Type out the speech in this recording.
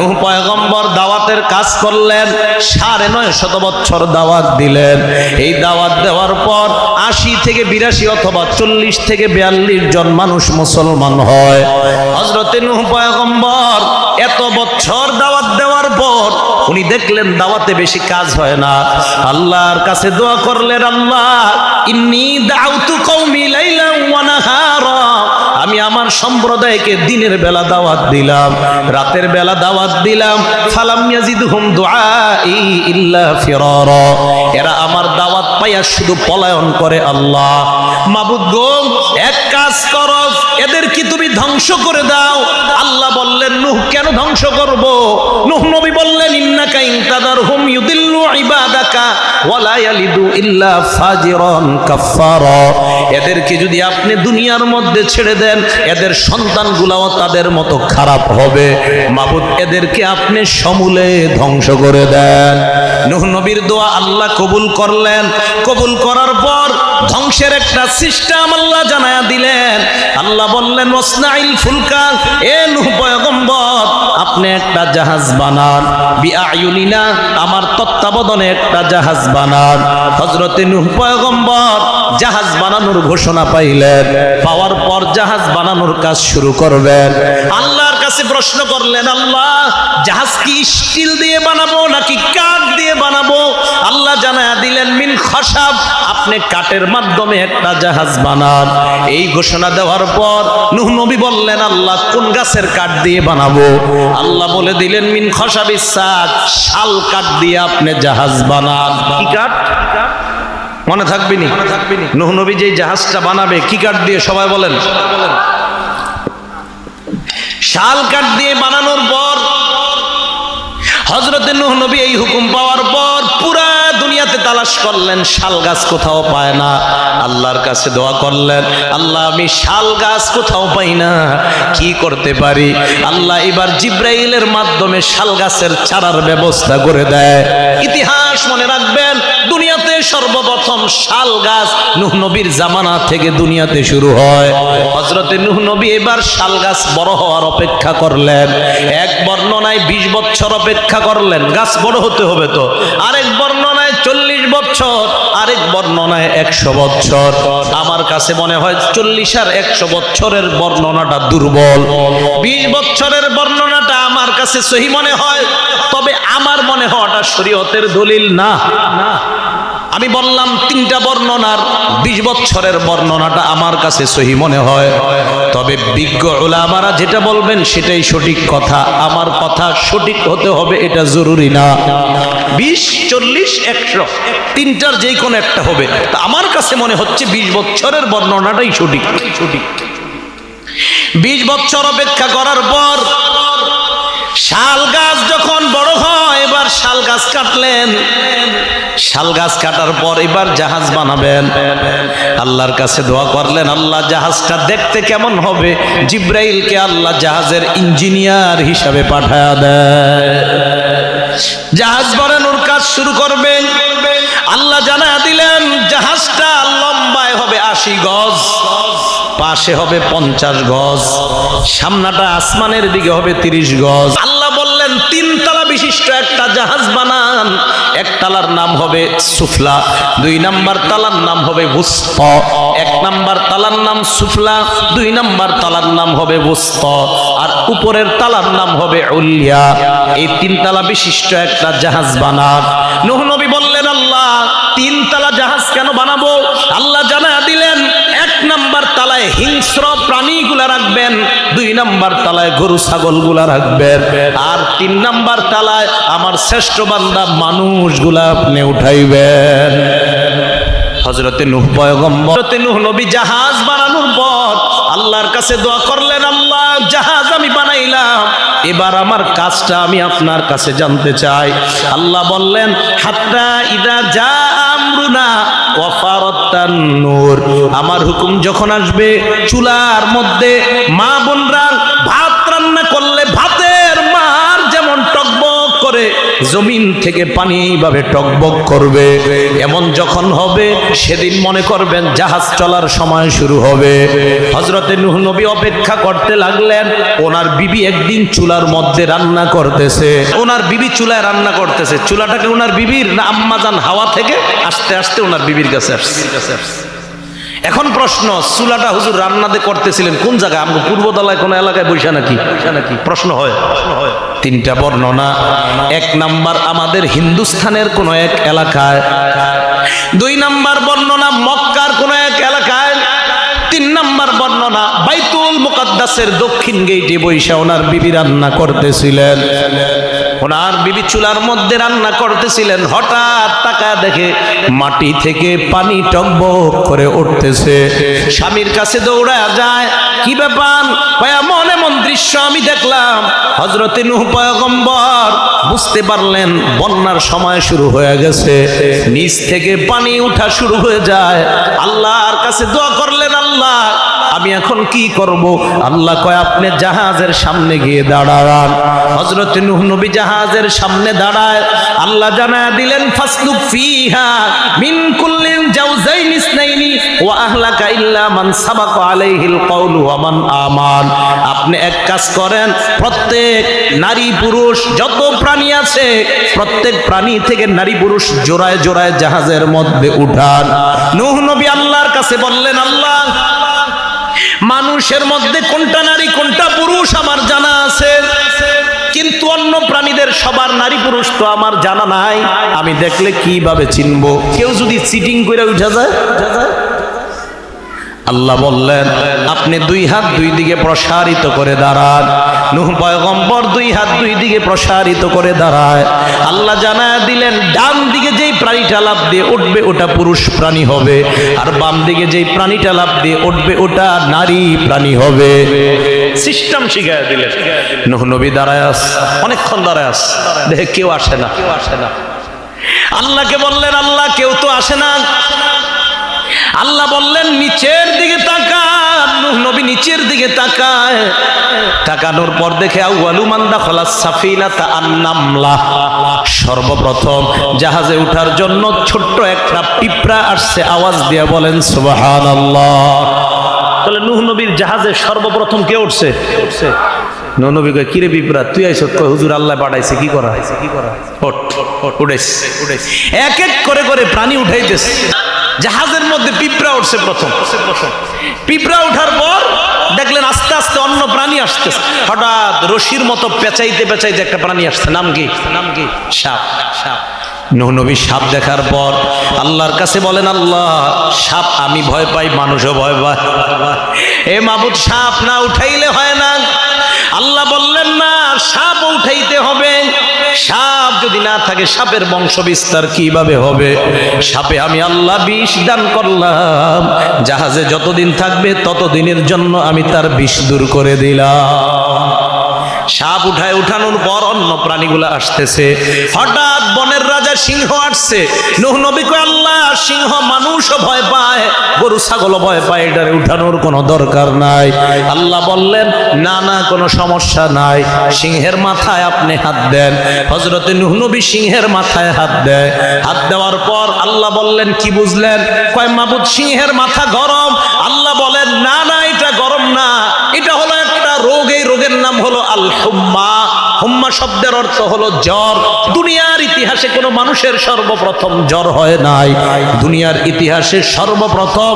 নূহ পয়গম্বর দাওয়াতের কাজ করলেন, ৯৫০ বছর দাওয়াত দিলেন। এই দাওয়াত দেওয়ার পর ৮০ থেকে ৮২ অথবা ৪০ থেকে ৪২ জন মানুষ মুসলমান হয়। হযরতে নূহ পয়গম্বর এত বছর দাওয়াত দেওয়ার পর উনি দেখলেন দাওয়াতে বেশি কাজ হয় না। আল্লাহর কাছে দোয়া করলেন, আল্লাহ ইন্নী দাউতু কওমি লাইলান ওয়া নাহারা, আমি আমার সম্প্রদায়কে দিনের বেলা দাওয়াত দিলাম, রাতের বেলা দাওয়াত দিলাম, ফালাম ইয়াজিদহুম দুআই ইল্লা ফিরারা, এরা আমার দাওয়াত পাইয়া শুধু পলায়ন করে। আল্লাহ মাবুদ গো, এক কাজ করো, এদের কি তুমি ধ্বংস করে দাও। আল্লাহ বললেন, নূহ কেন ধ্বংস করব? নূহ নবী বললেন, ইন্নাকা ইনতাদারহুম ইউদিল্লু ইবাদাকা ওয়ালা ইয়ালিদু ইল্লা ফাজিরান কাফফারা, এদেরকে যদি আপনি দুনিয়ার মধ্যে ছেড়ে দেন, এদের সন্তানগুলাও তাদের মতো খারাপ হবে। মাবুদ এদেরকে আপনি সমূলে ধ্বংস করে দেন। নূহ নবীর দোয়া আল্লাহ কবুল করলেন। কবুল করার পর ধ্বংসের একটা সিস্টেম আল্লাহ জানায়া দিলেন। আল্লাহ বললেন, ওয়াসনাইল ফুলকা, এ নূহ পয়গম্বর আপনি একটা জাহাজ বানান, বিআয়ুনিনা, আমার তত্ত্বাবধানে একটা জাহাজ বানান। হযরতে নূহ পয়গম্বর জাহাজ বানানোর ঘোষণা পাইলেন। পাওয়ার পর জাহাজ বানানোর কাজ শুরু করবেন। আল্লাহর কাছে প্রশ্ন করলেন, আল্লাহ জাহাজ কি স্টিল দিয়ে বানাবো নাকি কাঠ দিয়ে বানাবো? আল্লাহ জানায়া দিলেন, মিন খসাব, আপনি কাঠের মাধ্যমে একটা জাহাজ বানান। এই ঘোষণা দেওয়ার পর নূহ নবী বললেন, আল্লাহ কোন গাছের কাঠ দিয়ে বানাবো? আল্লাহ বলে দিলেন, মিন খসাবিস সাদ, শাল কাঠ দিয়ে আপনি জাহাজ বানান। কি কাঠ মনে থাকবে নি? নূহ নবী যে জাহাজটা বানাবে কি কাঠ দিয়ে? সবাই বলেন। শাল কাঠ দিয়ে বানানোর পর হযরতে নূহ নবী এই হুকুম পাওয়ার পর পুরা দুনিয়াতে তালাশ করলেন, শাল গাছ কোথাও পায় না। আল্লাহর কাছে দোয়া করলেন, আল্লাহ আমি শাল গাছ কোথাও পাই না, কি করতে পারি? আল্লাহ এবার জিব্রাইলের মাধ্যমে শাল গাছের চারার ব্যবস্থা করে দেয়। ইতিহাস মনে রাখবেন, দুনিয়াতে সর্বপ্রথম শাল গাছ নূহ নবীর জামানা থেকে দুনিয়াতে শুরু হয়। হযরতে নূহ নবী এবার শাল গাছ বড় হওয়ার অপেক্ষা করলেন। এক বর্ণনায় ২০ বছর অপেক্ষা করলেন, গাছ বড় হতে হবে তো। আরেক বর্ণনায় ৪০ বছর, আরেক বর্ণনায় ১০০ বছর। আমার কাছে মনে হয় ৪০ আর ১০০ বছরের বর্ণনাটা দুর্বল। ২০ বছরের বর্ণনাটা আমার কাছে সহি মনে হয়, তবে আমার মনে হওয়াটা শরীয়তের দলিল না। আমি বললাম ৩টা বর্ণনার ২০ বছরের বর্ণনাটা আমার কাছে সহি মনে হয়, তবে বিজ্ঞ উলামারা যেটা বলবেন সেটাই সঠিক কথা। আমার কথা সঠিক হতে হবে এটা জরুরি না। ২০, ৪০, ১০০ তিনটার যে কোনো একটা হবে। তা আমার কাছে মনে হচ্ছে ২০ বছরের বর্ণনাটাই সঠিক। ২০ বছর অপেক্ষা করার পর শাল গাছ যখন বড় হয়, এবার শাল গাছ কাটলেন। শাল গাছ কাটার পর এবার জাহাজ বানাবেন। আল্লাহর কাছে দোয়া করলেন, আল্লাহ জাহাজটা দেখতে কেমন হবে? জিব্রাইলকে আল্লাহ জাহাজের ইঞ্জিনিয়ার হিসাবে পাঠায়া দেয়। জাহাজ বানানোর কাজ শুরু করবেন। আল্লাহ জানায়া দিলেন, জাহাজটা লম্বায় হবে ৮০ গজ, পাশে হবে ৫০ গজ, সামনাটা আসমানের দিকে হবে ৩০ গজ। আল্লাহ বললেন, ৩ তলা বিশিষ্ট একটা জাহাজ বানান। এক তালার নাম হবে সুফলা, ২ নাম্বার তালার নাম হবে বুসতা। ১ নাম্বার তালার নাম সুফলা, ২ নাম্বার তালার নাম হবে বুসতা, আর উপরের তালার নাম হবে উলিয়া। এই ৩ তালা বিশিষ্ট একটা জাহাজ বানান। নূহ নবী বললেন, আল্লাহ ৩ তালা জাহাজ কেন বানাবো? আল্লাহ জানায়া দিলেন, ১ নাম্বার তালায় হিংস্র প্রাণীগুলা রাখবেন, ২ নাম্বার তালায় গরু ছাগলগুলা রাখবেন, আর ৩ নাম্বার তালায় আমার শ্রেষ্ঠ বান্দা মানুষগুলা আপনি উঠাইবেন। হযরতে নূহ পয়গম্বর, হযরতে নূহ নবী জাহাজ বানানোর পর আল্লাহর কাছে দোয়া করলেন, আল্লাহ জাহাজ আমি বানাইলাম, এবার আমার কাজটা আমি আপনার কাছে জানতে চাই। আল্লাহ বললেন, হাত্তা ইদা জা আমরুনা ওয়া ফারাতান নূর, আমার হুকুম যখন আসবে, চুলার মধ্যে মা বোনরা ভাত রান্না করলে ভাতের মার যেমন টকবক করে জমিন থেকে পানি এইভাবে টকবক করবে। এমন যখন হবে সেদিন মনে করবেন জাহাজ চলার সময় শুরু হবে। হযরতে নূহ নবী অপেক্ষা করতে লাগলেন। ওনার বিবি একদিন চুলার মধ্যে রান্না করতেছে। ওনার বিবি চুলায় রান্না করতেছে। চুলাটাকে ওনার বিবির না আম্মাজান হাওয়া থেকে আস্তে আস্তে ওনার বিবির কাছে আসছে। এখন প্রশ্ন, চুলাটা হুজুর রান্নাতে করতেছিলেন কোন জায়গায়? আমরা পূর্বতলায় কোন এলাকায় বৈশা নাকি? প্রশ্ন হয়। তিনটা বর্ণনা। এক নাম্বার আমাদের হিন্দুস্থানের কোন এক এলাকায়, দুই নাম্বার বর্ণনা মক্কার কোন এক এলাকায়, তিন নাম্বার বর্ণনা বাইতুল মুকাদ্দাসের দক্ষিণ গেটে বৈশা ওনার বিবি রান্না করতেছিলেন। ওনার বিবি চুলার মধ্যে রান্না করতেছিলেন। হঠাৎ তাকায় দেখে মাটি থেকে পানি টকবক করে উঠতেছে। স্বামীর কাছে দৌড়ায় যায়, কি ব্যাপার? এমন এমন দৃশ্য আমি দেখলাম। হযরতে নূহ পয়গম্বর বুঝতে পারলেন বন্যার সময় শুরু হয়ে গেছে, নিচ থেকে পানি উঠা শুরু হয়ে যায়। আল্লাহর কাছে দোয়া করলেন, আল্লাহ আমি এখন কি করব? আল্লাহ কয় আপনি জাহাজের সামনে গিয়ে দাঁড়ান। হযরত নূহ নবী জাহাজের সামনে দাঁড়ায়। আল্লাহ জানায়া দিলেন ফাসলুক ফিহা মিন কুল্লিন জাওজাইন ইসনাইনি ওয়া আহলাকা ইল্লা মান সাবাকা আলাইহিল কওলু ওয়া মান আমান। আপনি এক কাজ করেন, প্রত্যেক নারী পুরুষ যত প্রাণী আছে প্রত্যেক প্রাণী থেকে নারী পুরুষ জোড়ায় জোড়ায় জাহাজের মধ্যে উঠান। নূহ নবী আল্লাহর কাছে বললেন, আল্লাহ মানুষের মধ্যে কোনটা নারী কোনটা পুরুষ আমার জানা আছে, কিন্তু অন্য প্রাণীদের সবার নারী পুরুষ তো আমার জানা নাই। আমি দেখলে কিভাবে চিনবো? কেউ যদি চিটিং করে উঠে যায়? আল্লাহ বললেন আপনি দুই হাত দুই দিকে প্রসারিত করে দাঁড়ান। নূহ পয়গম্বর দুই হাত দুই দিকে প্রসারিত করে দাঁড়ায়। আল্লাহ জানায়া দিলেন ডান দিকে যেই প্রাণীটা লাফ দিয়ে উঠবে ওটা পুরুষ প্রাণী হবে, আর বাম দিকে যেই প্রাণীটা লাফ দিয়ে উঠবে ওটা নারী প্রাণী হবে। সিস্টেম শিখায় দিলেন। নূহ নবী দাঁড়ায় আস, অনেকক্ষণ দাঁড়ায় আস, দেখে কেউ আসে না। আল্লাহকে বললেন, আল্লাহ কেউ তো আসে না। আল্লাহ বললেন নিচের দিকে তাকান। নূহ নবী নিচের দিকে তাকায়। তাকানোর পর দেখে আউয়ালু মান দাখালাস সাফিনাতা আন-নামলা, সর্বপ্রথম জাহাজে ওঠার জন্য ছোট্ট একটা পিঁপড়া আসছে। আওয়াজ দিয়ে বলেন সুবহানাল্লাহ। তাহলে নূহ নবীর জাহাজে সর্বপ্রথম কে উঠছে? নূহ নবী কয় কিরে পিঁপড়া তুই আইছ? কয় হুজুর আল্লাহ পাঠাইছে। কি করা? উঠাইছে। এক এক করে করে প্রাণী উঠাইতেছে। জাহাজের মধ্যে পিঁপড়া উঠছে প্রথম। পিঁপড়া উঠার পর দেখলেন আস্তে আস্তে অন্য প্রাণী আসতেছে। হঠাৎ রশির মতো পেঁচাইতে পেঁচাইতে একটা প্রাণী আসছে। নাম কি? সাপ। নূহ নবী সাপ দেখার পর আল্লাহর কাছে বলেন, আল্লাহ সাপ আমি ভয় পাই, মানুষও ভয় পায়, এ মাবুদ সাপ না উঠাইলে হয় না। আল্লাহ বললেন না, সাপ উঠাইতে হবে। সাপ যদি না থাকে সাপের বংশ বিস্তার কিভাবে হবে? সাপে আমি আল্লাহ বিষ দান করলাম, জাহাজে যতদিন থাকবে ততদিনের জন্য আমি তার বিষ দূর করে দিলাম। সাপ উঠানোর পর অন্য প্রাণীগুলো আসতেছে। হঠাৎ বনের রাজা সিংহ আসছে। নূহ নবী কয় আল্লাহ সিংহ মানুষও ভয় পায়, গরু ছাগলও ভয় পায়, এটারে উঠানোর কোনো দরকার নাই। আল্লাহ বললেন না না কোনো সমস্যা নাই, সিংহের মাথায় আপনি হাত দেন। হযরতে নূহ নবী সিংহের মাথায় হাত দেয়। হাত দেওয়ার পর আল্লাহ বললেন কি বুঝলেন? কয় মাবুদ সিংহের মাথা গরম। আল্লাহ বলেন না না এটা গরম না, এটা হলো একটা রোগ। এই রোগের নাম হলো আল হুম্মা। হুম্মা শব্দের অর্থ হলো জ্বর। দুনিয়ার ইতিহাসে কোনো মানুষের সর্বপ্রথম জ্বর হয় নাই। দুনিয়ার ইতিহাসে সর্বপ্রথম